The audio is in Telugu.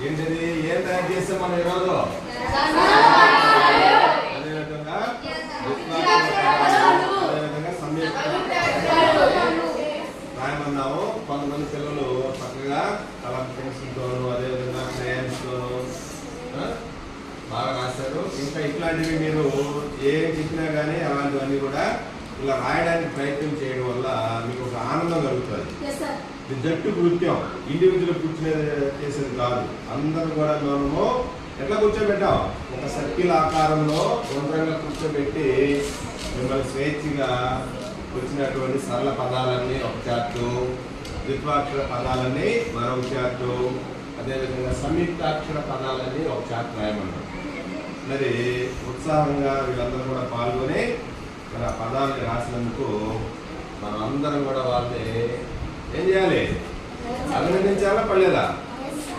ఏంటిది? ఏం తయారు చేస్తాం మనం ఈరోజు? అదేవిధంగా సంయుక్త రాయమన్నాము. కొంతమంది పిల్లలు చక్కగా కలర్ పెన్సిల్తోను అదేవిధంగా క్రేయన్స్తోను బాగా రాస్తారు. ఇంకా ఇట్లాంటివి మీరు ఏం చెప్పినా కానీ అలాంటివన్నీ కూడా ఇలా రాయడానికి ప్రయత్నం చేయడం వల్ల మీకు ఒక ఆనందం కలుగుతుంది. ఇది జట్టు కృత్యం, ఇండివిజువల్ కూర్చునే చేసేది కాదు. అందరూ కూడా మనము ఎట్లా కూర్చోబెట్టాం? ఒక సర్కిల్ ఆకారంలో గుండ్రంగా కూర్చోబెట్టి మిమ్మల్ని స్వేచ్ఛగా వచ్చినటువంటి సరళ పదాలన్నీ ఒక చార్టు, ద్విత్వాక్షర పదాలన్నీ మరొక చార్టు, అదేవిధంగా సంయుక్తాక్షర పదాలన్నీ ఒక చార్ట్ రాయమన్నాం. మరి ఉత్సాహంగా వీళ్ళందరూ కూడా పాల్గొని మరి ఆ పదాలని రాసినందుకు మనం అందరం కూడా వాళ్ళని ఏం చేయాలి? అభినందించాలా పడలేదా?